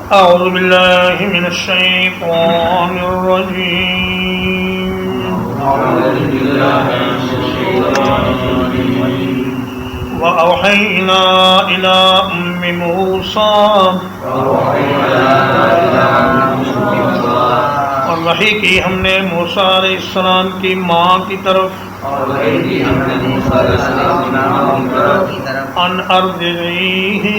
أعوذ بالله من الشيطان الرجيم. وأوحينا إلى أم موسى اور وحی کی ہم نے موسیٰ علیہ السلام کی ماں کی طرف ان ارضعیہ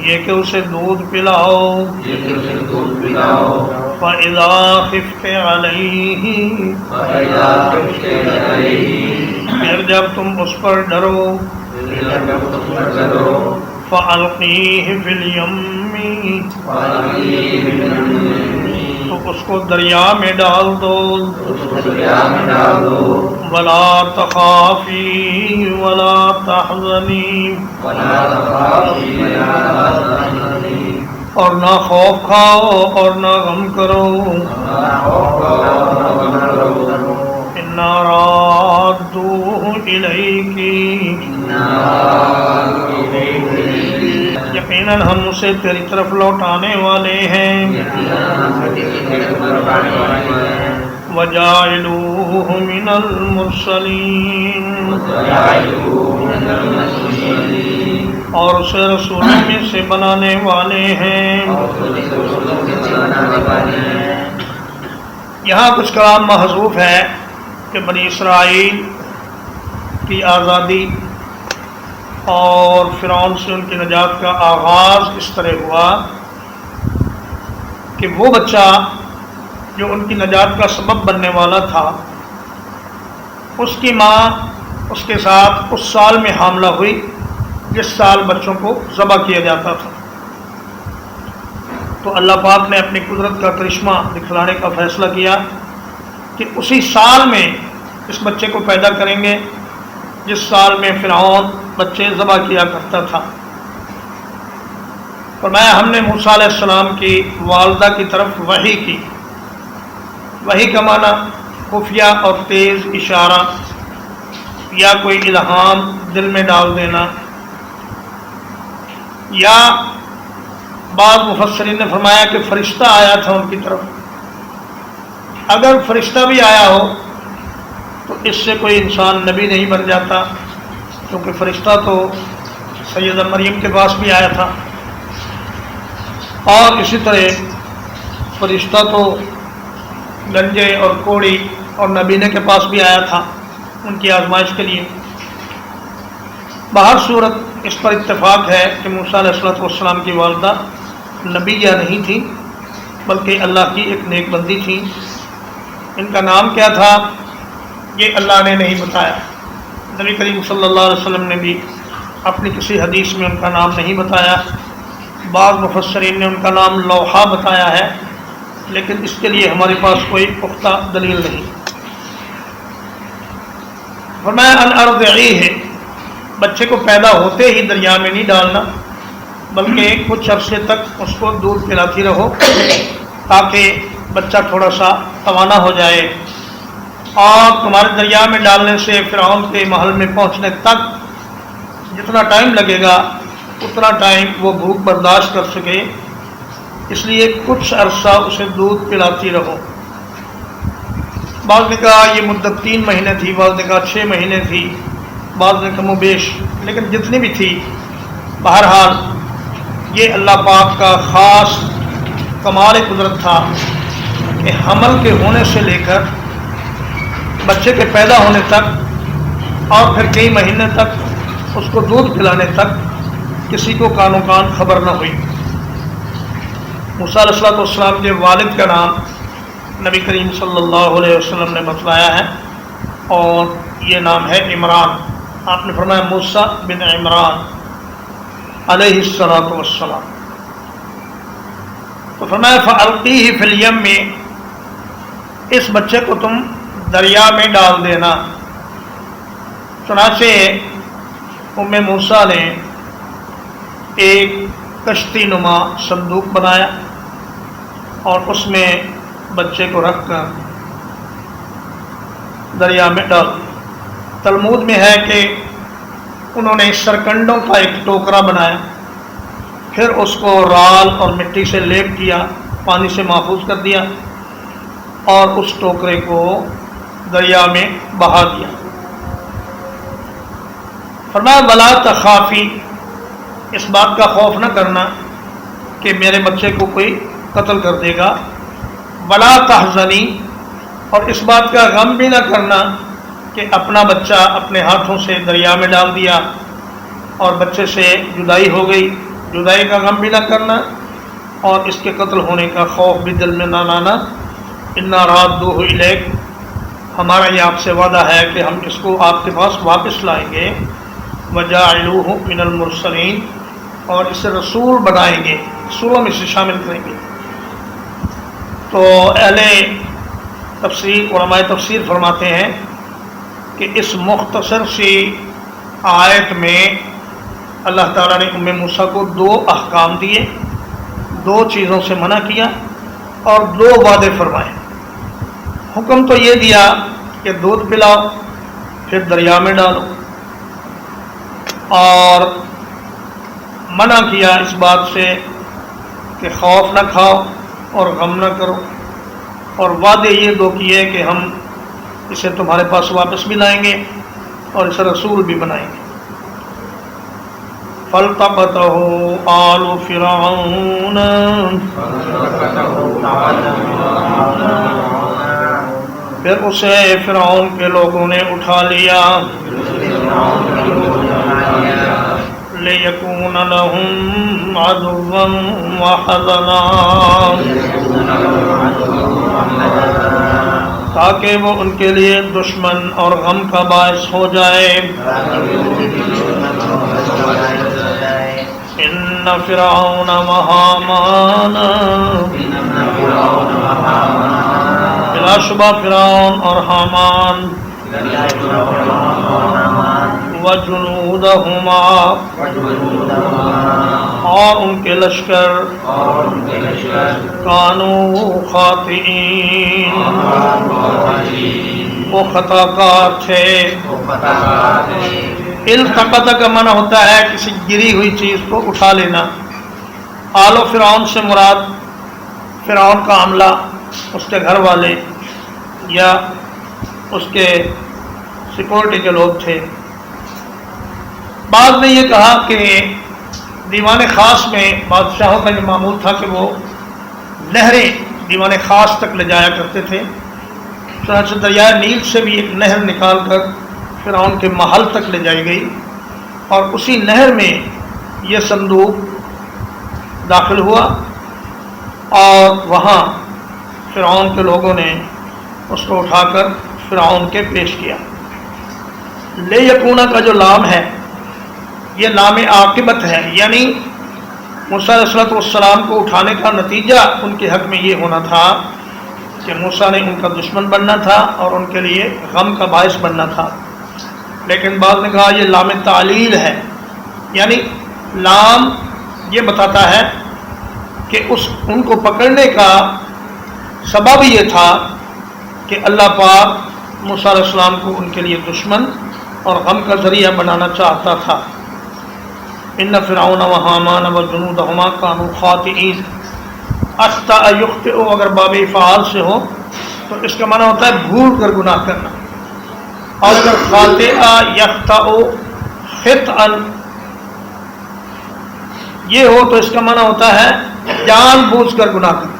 یہ کہ اسے دودھ پلاؤ فَإِذَا خِفْتَ عَلَيْهِ پھر جب تم اس پر ڈرو فَأَلْقِيهِ فِي الْيَمِّ تو اس کو دریا میں ڈال دو وَلَا تَخَافِي وَلَا تَحْزَنِي اور نہ خوف کھاؤ اور نہ غم کرو اِنَّا رَادُّوهُ إِلَيْكِ یقیناً ہم اسے تیری طرف لوٹانے والے ہیں وَجَاعِلُوهُ مِنَ الْمُرْسَلِينَ اور اسے رسولوں میں سے بنانے والے ہیں۔ یہاں کچھ کلام محذوف ہے کہ بنی اسرائیل کی آزادی اور فرعون سے ان کی نجات کا آغاز اس طرح ہوا کہ وہ بچہ جو ان کی نجات کا سبب بننے والا تھا اس کی ماں اس کے ساتھ اس سال میں حاملہ ہوئی جس سال بچوں کو ذبح کیا جاتا تھا، تو اللہ پاک نے اپنی قدرت کا کرشمہ دکھلانے کا فیصلہ کیا کہ اسی سال میں اس بچے کو پیدا کریں گے جس سال میں فرعون بچے ذبح کیا کرتا تھا۔ فرمایا ہم نے موسیٰ علیہ السلام کی والدہ کی طرف وحی کی۔ وحی کا معنی خفیہ اور تیز اشارہ یا کوئی الہام دل میں ڈال دینا، یا بعض مفسرین نے فرمایا کہ فرشتہ آیا تھا ان کی طرف۔ اگر فرشتہ بھی آیا ہو تو اس سے کوئی انسان نبی نہیں بن جاتا، کیونکہ فرشتہ تو سیدہ مریم کے پاس بھی آیا تھا، اور اسی طرح فرشتہ تو گنجے اور کوڑی اور نبینے کے پاس بھی آیا تھا ان کی آزمائش کے لیے۔ بہر صورت اس پر اتفاق ہے کہ موسیٰ علیہ السلام کی والدہ نبیہ نہیں تھی بلکہ اللہ کی ایک نیک بندی تھی۔ ان کا نام کیا تھا یہ اللہ نے نہیں بتایا، نبی کریم صلی اللہ علیہ وسلم نے بھی اپنی کسی حدیث میں ان کا نام نہیں بتایا۔ بعض مفسرین نے ان کا نام لوحہ بتایا ہے، لیکن اس کے لیے ہمارے پاس کوئی پختہ دلیل نہیں۔ فرمایا ان ارضعیہ، بچے کو پیدا ہوتے ہی دریا میں نہیں ڈالنا بلکہ کچھ عرصے تک اس کو دودھ پلاتی رہو تاکہ بچہ تھوڑا سا توانا ہو جائے، اور تمہارے دریا میں ڈالنے سے فرعون کے محل میں پہنچنے تک جتنا ٹائم لگے گا اتنا ٹائم وہ بھوک برداشت کر سکے، اس لیے کچھ عرصہ اسے دودھ پلاتی رہو۔ بعض نے کہا یہ مدت 3 مہینے تھی، بعض نے کہا 6 مہینے تھی، بعض نے کم و بیش، لیکن جتنی بھی تھی بہرحال یہ اللہ پاک کا خاص کمال قدرت تھا کہ حمل کے ہونے سے لے کر بچے کے پیدا ہونے تک اور پھر کئی مہینے تک اس کو دودھ پلانے تک کسی کو کانوں کان خبر نہ ہوئی۔ موسیٰ علیہ السلام کے والد کا نام نبی کریم صلی اللہ علیہ وسلم نے بتلایا ہے اور یہ نام ہے عمران۔ آپ نے فرمایا موسیٰ بن عمران علیہ السلام۔ تو فرمایا فَأَلْقِيهِ فِي الْيَمِّ، اس بچے کو تم دریا میں ڈال دینا۔ چنانچہ ام موسیٰ نے ایک کشتی نما صندوق بنایا اور اس میں بچے کو رکھ کر دریا میں ڈال۔ تلمود میں ہے کہ انہوں نے سرکنڈوں کا ایک ٹوکرا بنایا پھر اس کو رال اور مٹی سے لیپ کیا، پانی سے محفوظ کر دیا اور اس ٹوکرے کو دریا میں بہا دیا۔ فرمایا ولا تخافی، اس بات کا خوف نہ کرنا کہ میرے بچے کو کوئی قتل کر دے گا، ولا تحزنی، اور اس بات کا غم بھی نہ کرنا کہ اپنا بچہ اپنے ہاتھوں سے دریا میں ڈال دیا اور بچے سے جدائی ہو گئی، جدائی کا غم بھی نہ کرنا اور اس کے قتل ہونے کا خوف بھی دل میں نہ لانا۔ انا رادوہ الیک، ہمارا یہ آپ سے وعدہ ہے کہ ہم اس کو آپ کے پاس واپس لائیں گے، وجاعلوہ من المرسلین، اور اسے رسول بنائیں گے، رسولوں میں سے شامل کریں گے۔ تو اہل تفسیر، علماء تفسیر فرماتے ہیں کہ اس مختصر سی آیت میں اللہ تعالیٰ نے ام موسیٰ کو 2 احکام دیے، 2 چیزوں سے منع کیا اور 2 وعدے فرمائے۔ حکم تو یہ دیا کہ دودھ پلاؤ پھر دریا میں ڈالو، اور منع کیا اس بات سے کہ خوف نہ کھاؤ اور غم نہ کرو، اور وعدے یہ 2 کیے کہ ہم اسے تمہارے پاس واپس بھی لائیں گے اور اسے رسول بھی بنائیں گے۔ فَالْتَقَطَهُ آلُ فِرْعَوْنَ، پھر اسے فرعون کے لوگوں نے اٹھا لیا، لِيَكُونَ لَهُمْ عَدُوًّا وَحَزَنًا، تاکہ وہ ان کے لیے دشمن اور غم کا باعث ہو جائے۔ ان فرعون وہامان، بلا شبہ فرعون اور حامان، وجنودہما، اور ان کے لشکر، کانوا خاطئین، وہ خطا کار تھے۔ التقط کا معنی ہوتا ہے کسی گری ہوئی چیز کو اٹھا لینا۔ آل فرعون سے مراد فرعون کا عملہ، اس کے گھر والے یا اس کے سیکورٹی کے لوگ تھے۔ بعض نے یہ کہا کہ دیوان خاص میں بادشاہوں کا یہ معمول تھا کہ وہ نہریں دیوان خاص تک لے جایا کرتے تھے، چنانچہ دریائے نیل سے بھی ایک نہر نکال کر فرعون کے محل تک لے جائی گئی، اور اسی نہر میں یہ صندوق داخل ہوا اور وہاں فرعون کے لوگوں نے اس کو اٹھا کر فرعون کے پیش کیا۔ لے یکونا کا جو لام ہے یہ لام عاقبت ہے، یعنی موسیٰ علیہ السلام کو اٹھانے کا نتیجہ ان کے حق میں یہ ہونا تھا کہ موسیٰ نے ان کا دشمن بننا تھا اور ان کے لیے غم کا باعث بننا تھا۔ لیکن بعض نے کہا یہ لام تعلیل ہے، یعنی لام یہ بتاتا ہے کہ ان کو پکڑنے کا سبب یہ تھا کہ اللہ پاک موسیٰ علیہ السلام کو ان کے لیے دشمن اور غم کا ذریعہ بنانا چاہتا تھا۔ ان فرعون وحامان وجنودہما کانوا خاطئین، اخطأ یخطئ اگر باب فعال سے ہو تو اس کا معنی ہوتا ہے بھول کر گناہ کرنا، اور اگر خاطئ یخطأ خطأ یہ ہو تو اس کا معنی ہوتا ہے جان بوجھ کر گناہ کرنا۔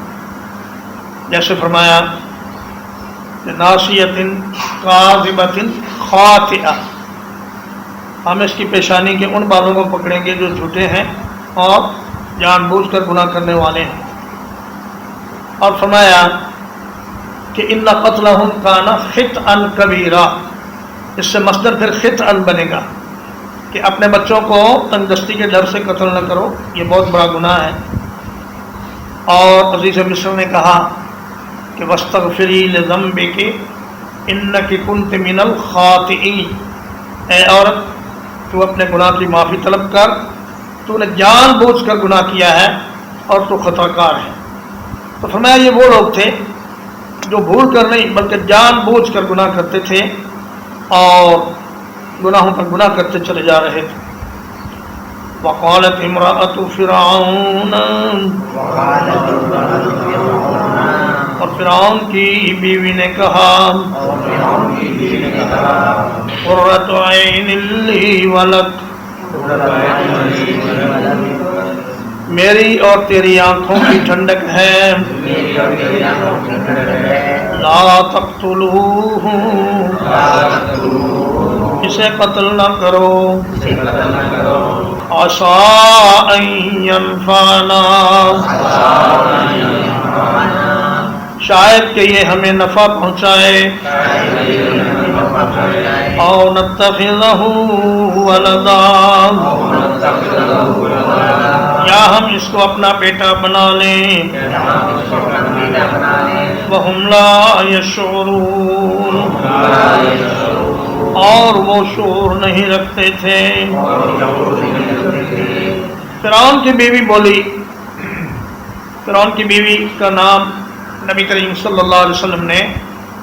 جیسے فرمایا ناصیۃ کاذبۃ خاطئہ، ہم اس کی پیشانی کے ان بالوں کو پکڑیں گے جو جھوٹے ہیں اور جان بوجھ کر گناہ کرنے والے ہیں۔ اور فرمایا کہ ان قتلہم کان خطئا کبیرا، اس سے مصدر پھر خطئا بنے گا کہ اپنے بچوں کو تنگ دستی کے ڈر سے قتل نہ کرو، یہ بہت بڑا گناہ ہے۔ اور عزیز مصر نے کہا کہ وَاسْتَغْفِرِي لِذَنبِكِ إِنَّكِ كُنْتِ مِنَ الْخَاطِئِينَ، اے عورت تو اپنے گناہ کی معافی طلب کر، تو نے جان بوجھ کر گناہ کیا ہے اور تو خطا کار ہے۔ تو فرمایا یہ وہ لوگ تھے جو بھول کر نہیں بلکہ جان بوجھ کر گناہ کرتے تھے اور گناہوں پر گناہ کرتے چلے جا رہے تھے۔ وقالت امرأۃ فرعون، اور فرعون کی بیوی نے کہا قرۃ عین لی ولک، میری اور تیری آنکھوں کی ٹھنڈک ہے، لا تقتلوہ، اسے قتل نہ کرو، عسیٰ ان ینفعنا، شاید کہ یہ ہمیں نفع پہنچائے، او نتخذہ ولدا، یا ہم اس کو اپنا بیٹا بنا لیں، وہم لا یشعرون، اور وہ شعور نہیں رکھتے تھے۔ فرعون کی بیوی بولی، فرعون کی بیوی کا نام نبی کریم صلی اللہ علیہ وسلم نے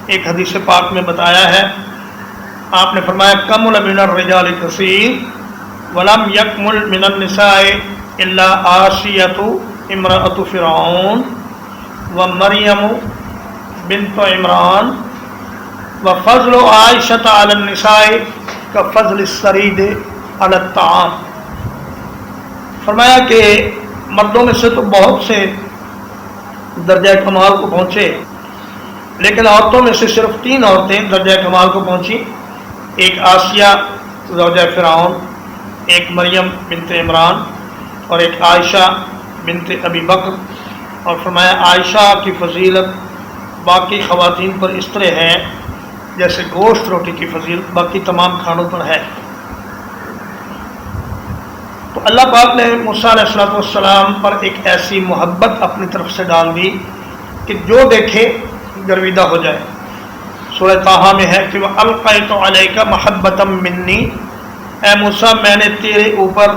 ایک حدیث پاک میں بتایا ہے۔ آپ نے فرمایا کمل من الرجال کثیر ولم یکمل من النساء الا آسیۃ امرأۃ فرعون ومریم بنت عمران وفضل عائشۃ علی النساء کفضل السرید علی الطعام۔ فرمایا کہ مردوں میں سے تو بہت سے درجہ کمال کو پہنچے، لیکن عورتوں میں سے صرف 3 عورتیں درجہ کمال کو پہنچی، ایک آسیہ زوجہ فرعون، ایک مریم بنت عمران اور ایک عائشہ بنت ابی بکر۔ اور فرمایا عائشہ کی فضیلت باقی خواتین پر اس طرح ہے جیسے گوشت روٹی کی فضیلت باقی تمام کھانوں پر ہے۔ تو اللہ پاک نے موسیٰ علیہ السلام پر ایک ایسی محبت اپنی طرف سے ڈال دی کہ جو دیکھے گرویدہ ہو جائے۔ سورہ طٰہٰ میں ہے کہ وَأَلْقَيْتُ عَلَيْكَ مَحَبَّةً مِّنِّي، اے موسیٰ میں نے تیرے اوپر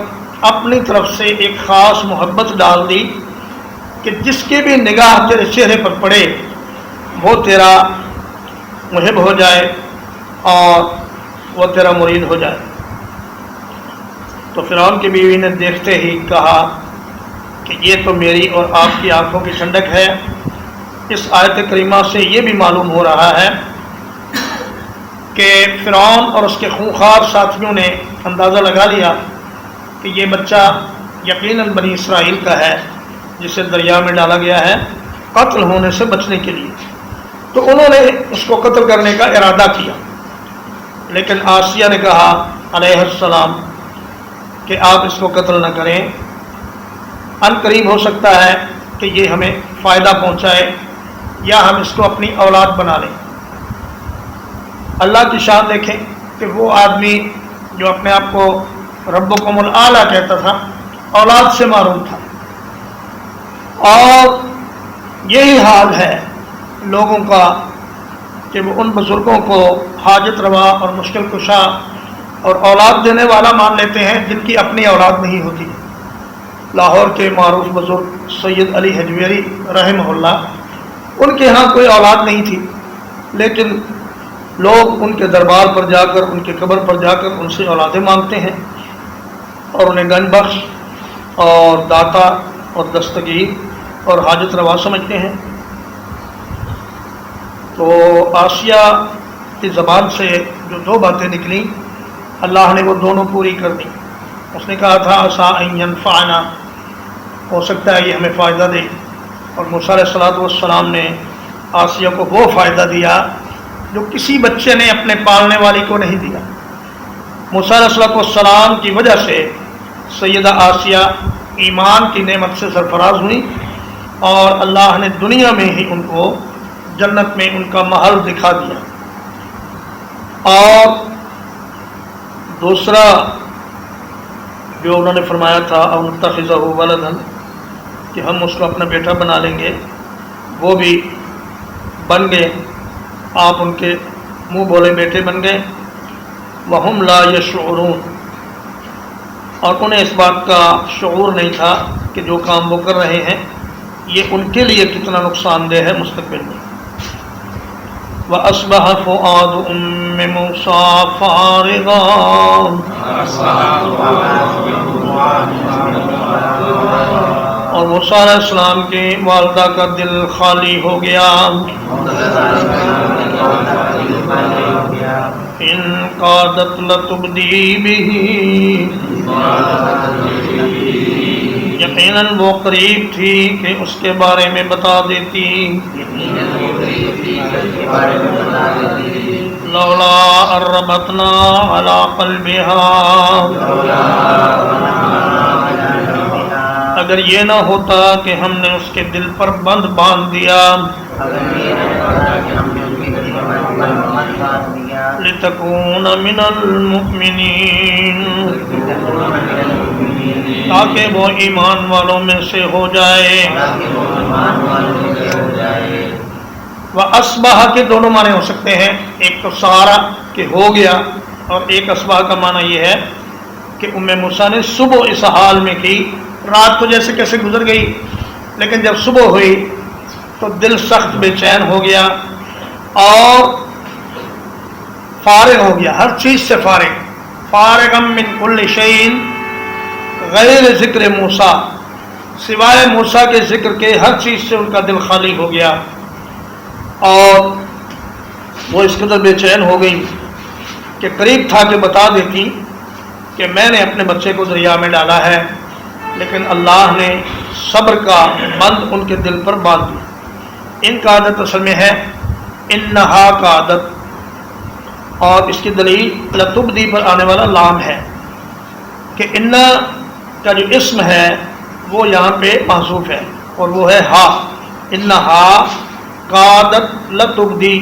اپنی طرف سے ایک خاص محبت ڈال دی کہ جس کی بھی نگاہ تیرے چہرے پر پڑے وہ تیرا محب ہو جائے اور وہ تیرا مرید ہو جائے۔ تو فرعون کی بیوی نے دیکھتے ہی کہا کہ یہ تو میری اور آپ کی آنکھوں کی ٹھنڈک ہے۔ اس آیت کریمہ سے یہ بھی معلوم ہو رہا ہے کہ فرعون اور اس کے خونخوار ساتھیوں نے اندازہ لگا لیا کہ یہ بچہ یقیناً بنی اسرائیل کا ہے جسے دریا میں ڈالا گیا ہے قتل ہونے سے بچنے کے لیے، تو انہوں نے اس کو قتل کرنے کا ارادہ کیا۔ لیکن آسیہ نے کہا علیہ السلام کہ آپ اس کو قتل نہ کریں، ان قریب ہو سکتا ہے کہ یہ ہمیں فائدہ پہنچائے یا ہم اس کو اپنی اولاد بنا لیں۔ اللہ کی شان دیکھیں کہ وہ آدمی جو اپنے آپ کو ربکم الاعلیٰ کہتا تھا اولاد سے محروم تھا، اور یہی حال ہے لوگوں کا کہ وہ ان بزرگوں کو حاجت روا اور مشکل کشا اور اولاد دینے والا مان لیتے ہیں جن کی اپنی اولاد نہیں ہوتی۔ لاہور کے معروف بزرگ سید علی حجویری رحمہ اللہ، ان کے ہاں کوئی اولاد نہیں تھی، لیکن لوگ ان کے دربار پر جا کر ان کے قبر پر جا کر ان سے اولادیں مانگتے ہیں اور انہیں گنج بخش اور داتا اور دستگیر اور حاجت روا سمجھتے ہیں۔ تو آسیہ کی زبان سے جو 2 باتیں نکلیں اللہ نے وہ دونوں پوری کر دی۔ اس نے کہا تھا عسیٰ ان ینفعنا، ہو سکتا ہے یہ ہمیں فائدہ دے، اور موسیٰ علیہ السلام نے آسیہ کو وہ فائدہ دیا جو کسی بچے نے اپنے پالنے والی کو نہیں دیا۔ موسیٰ علیہ السلام کی وجہ سے سیدہ آسیہ ایمان کی نعمت سے سرفراز ہوئی، اور اللہ نے دنیا میں ہی ان کو جنت میں ان کا محل دکھا دیا۔ اور دوسرا جو انہوں نے فرمایا تھا او نتخذہ ولدا، کہ ہم اس کو اپنا بیٹا بنا لیں گے، وہ بھی بن گئے، آپ ان کے منہ بولے بیٹے بن گئے۔ وہم لا یشعرون، اور انہیں اس بات کا شعور نہیں تھا کہ جو کام وہ کر رہے ہیں یہ ان کے لیے کتنا نقصان دہ ہے مستقبل میں۔ وَأَصْبَحَ فُؤَادُ أُمِّ مُوسَىٰ فَارِغًا اور موسیٰ علیہ السلام کی والدہ کا دل خالی ہو گیا. ان قادت لتبدی به، یقیناً وہ قریب تھی کہ اس کے بارے میں بتا دیتی. لولا ربطنا علی قلبها، اگر یہ نہ ہوتا کہ ہم نے اس کے دل پر بند باندھ دیا. لتکون من المؤمنین، تاکہ وہ ایمان والوں میں سے ہو جائے. وَأَصْبَحَ کے دونوں معنی ہو سکتے ہیں، ایک تو سارا کہ ہو گیا، اور ایک اصبح کا معنی یہ ہے کہ ام موسیٰ نے صبح اس حال میں کی. رات تو جیسے کیسے گزر گئی، لیکن جب صبح ہوئی تو دل سخت بے چین ہو گیا اور فارغ ہو گیا، ہر چیز سے فارغ. فارغم من کل شیء غیر ذکر موسیٰ، سوائے موسیٰ کے ذکر کے ہر چیز سے ان کا دل خالی ہو گیا. اور وہ اس قدر بے چین ہو گئی کہ قریب تھا کہ بتا دیتی کہ میں نے اپنے بچے کو دریا میں ڈالا ہے، لیکن اللہ نے صبر کا بند ان کے دل پر باندھ دیا. ان کا عادت اصل میں ہے انہا کا عادت، اور اس کی دلیل لتبدی پر آنے والا لام ہے کہ ان کا جو اسم ہے وہ یہاں پہ محذوف ہے، اور وہ ہے ہا. انہا قادت لتبدی،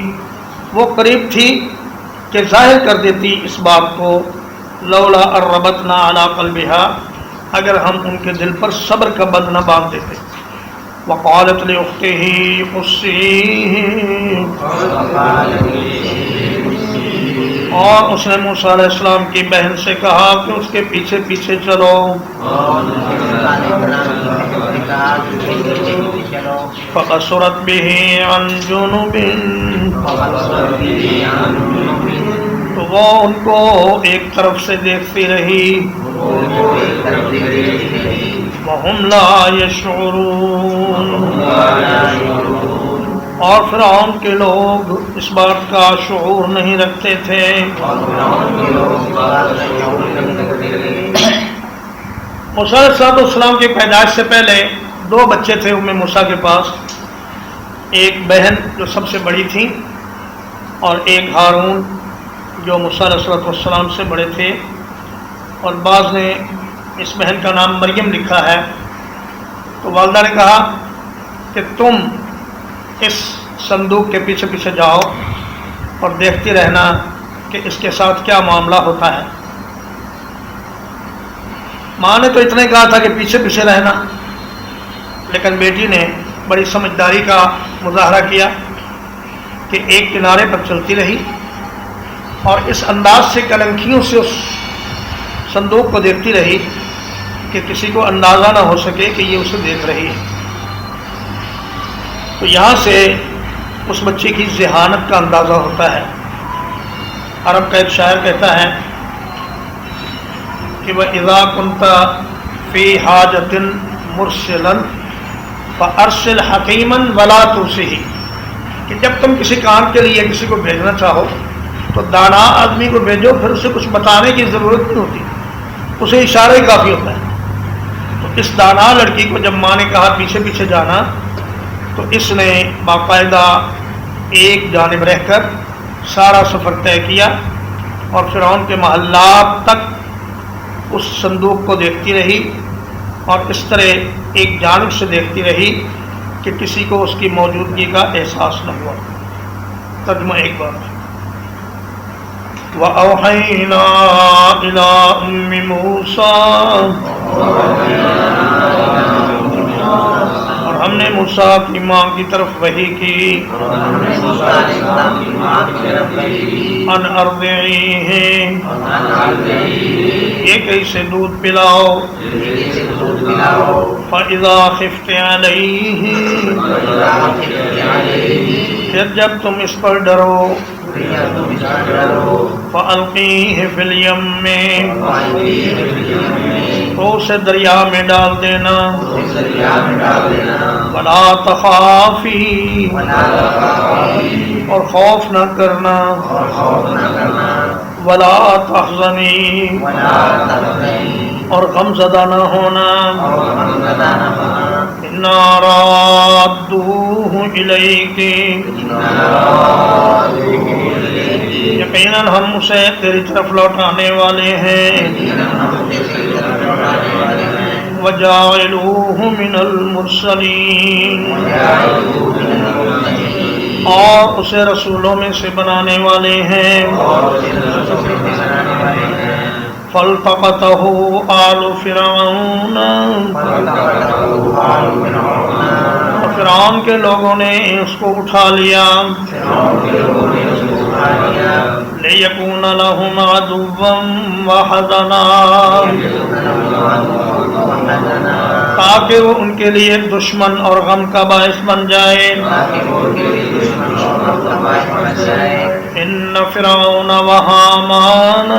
وہ قریب تھی کہ ظاہر کر دیتی اس بات کو. لولا ربطنا علی قلبها، اگر ہم ان کے دل پر صبر کا بند نہ باندھ دیتے. وقالت لاختہ قصیہ، اور اس نے موسیٰ علیہ السلام کی بہن سے کہا کہ اس کے پیچھے پیچھے چلو. فَقَصُرَتْ بِهِ عَنْ جُنُبٍ، تو وہ ان کو ایک طرف سے دیکھتی رہی. وَهُمْ لَا يَشْعُرُونَ، اور فرعون کے لوگ اس بات کا شعور نہیں رکھتے تھے. موسیٰ علیہ السلام کی پیدائش سے پہلے دو بچے تھے ام موسیٰ کے پاس، ایک بہن جو سب سے بڑی تھی اور ایک ہارون جو موسیٰ علیہ السلام سے بڑے تھے. اور بعض نے اس بہن کا نام مریم لکھا ہے. تو والدہ نے کہا کہ تم اس صندوق کے پیچھے پیچھے جاؤ اور دیکھتی رہنا کہ اس کے ساتھ کیا معاملہ ہوتا ہے. ماں نے تو اتنا ہی کہا تھا کہ پیچھے پیچھے رہنا، لیکن بیٹی نے بڑی سمجھداری کا مظاہرہ کیا کہ ایک کنارے پر چلتی رہی اور اس انداز سے کلنکیوں سے اس صندوق کو دیکھتی رہی کہ کسی کو اندازہ نہ ہو سکے کہ یہ اسے دیکھ رہی ہے. تو یہاں سے اس بچے کی ذہانت کا اندازہ ہوتا ہے. عرب کا ایک شاعر کہتا ہے کہ وَإِذَا كُنْتَ فِي حَاجَةٍ مُرْسِلًا فَأَرْسِلْ حَكِيمًا وَلَا تُرْسِهِ، کہ جب تم کسی کام کے لیے کسی کو بھیجنا چاہو تو دانا آدمی کو بھیجو، پھر اسے کچھ بتانے کی ضرورت نہیں ہوتی، اسے اشارہ ہی کافی ہوتا ہے. تو اس دانا لڑکی کو جب ماں نے کہا پیچھے پیچھے جانا تو اس نے باقاعدہ ایک جانب رہ کر سارا سفر طے کیا اور فرعون کے محلات تک اس صندوق کو دیکھتی رہی اور اس طرح ایک جانب سے دیکھتی رہی کہ کسی کو اس کی موجودگی کا احساس نہ ہوا. ترجمہ ایک بار. وَأَوْحَيْنَا إِلَىٰ أُمِّ مُوسَىٰ، اور ہم نے موسیٰ کی ماں کی طرف وحی کی. ان ارضعیہ، ایک اسے دودھ پلاؤ. فَإِذَا خِفْتِ عَلَيْهِ، پھر جب تم اس پر ڈرو. فَأَلْقِيهِ فِي الْيَمِّ، تو اسے دریا میں ڈال دینا، وَلَا تَخَافِي، اور خوف نہ کرنا، وَلَا تَحْزَنِي، اور غم زدہ نہ ہونا، اِنَّا رَادُّوهُ إِلَيْكِ، یقیناً ہم اسے تیری طرف لوٹانے والے ہیں، وَجَاعِلُوهُ مِنَ الْمُرْسَلِينَ، اور اسے رسولوں میں سے بنانے والے ہیں، فَالْتَقَطَهُ آلُ فِرْعَوْنَ، فرعون کے لوگوں نے اس کو اٹھا لیا، لِيَكُونَ لَهُمْ عَدُوًّا وَحَزَنًا، تاکہ وہ ان کے لیے دشمن اور غم کا باعث بن جائے، إِنَّ فِرْعَوْنَ وَهَامَانَ،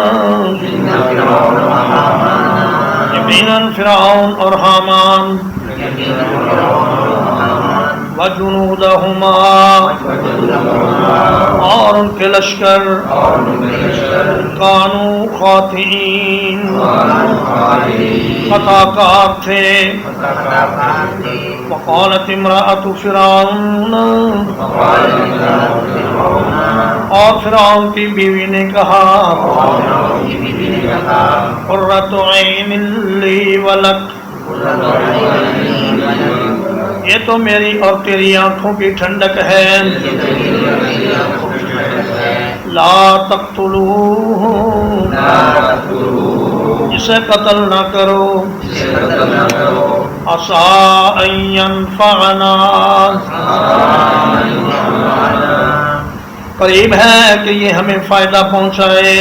یقیناً فرعون اور حامان، وَجُنُودَهُمَا، اور ان کے لشکر، كَانُوا خَاطِئِينَ، خطا کار تھے، وَقَالَتِ امْرَأَةُ فِرْعَوْنَ، اور فرعون کی بیوی نے کہا، قُرَّةُ عَيْنٍ لِّي وَلَكَ، یہ تو میری اور تیری آنکھوں کی ٹھنڈک ہے، لا تقتلوہ، اسے قتل نہ کرو، عسیٰ ان ینفعنا، قریب ہے کہ یہ ہمیں فائدہ پہنچائے،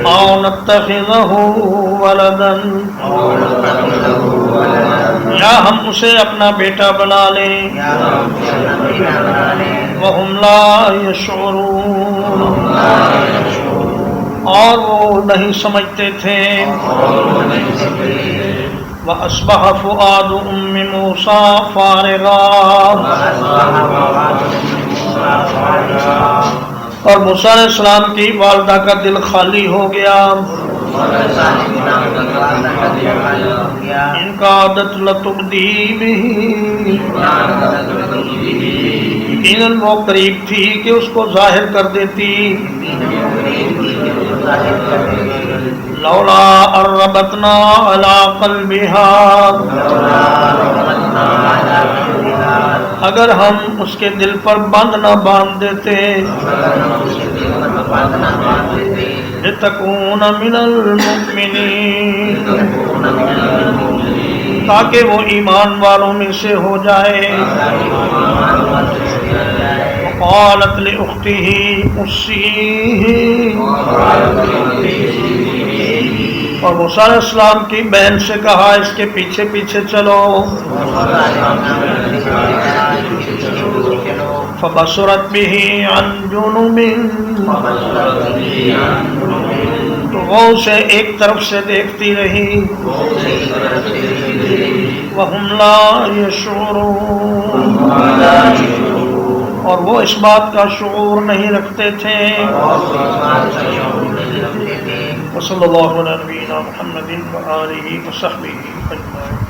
او نتخذہ ولدا، یا ہم اسے اپنا بیٹا بنا لیں، وہم لا یشعرون، اور وہ نہیں سمجھتے تھے، وَأَصْبَحَ فُؤَادُ أُمِّ مُوسَىٰ فَارِغًا، اور موسیٰ علیہ السلام کی والدہ کا دل خالی ہو گیا، ان کا عادت لتبدی بہ، یقیناً وہ قریب تھی کہ اس کو ظاہر کر دیتی، لولا اربتنا علی قلبها، اگر ہم اس کے دل پر بند نہ باندھ دیتے، لتکون من المؤمنین، تاکہ وہ ایمان والوں میں سے ہو جائے، وقالت لأختہ قصیہ، اور موسیٰ علیہ السلام کی بہن سے کہا اس کے پیچھے پیچھے چلو، فبصرت بہ عن جنب، تو وہ اسے ایک طرف سے دیکھتی رہی، وہم لا یشعرون، اور وہ اس بات کا شعور نہیں رکھتے تھے، وصلی اللہ علی نبینا محمد وآلہ وصحبہ اجمعین۔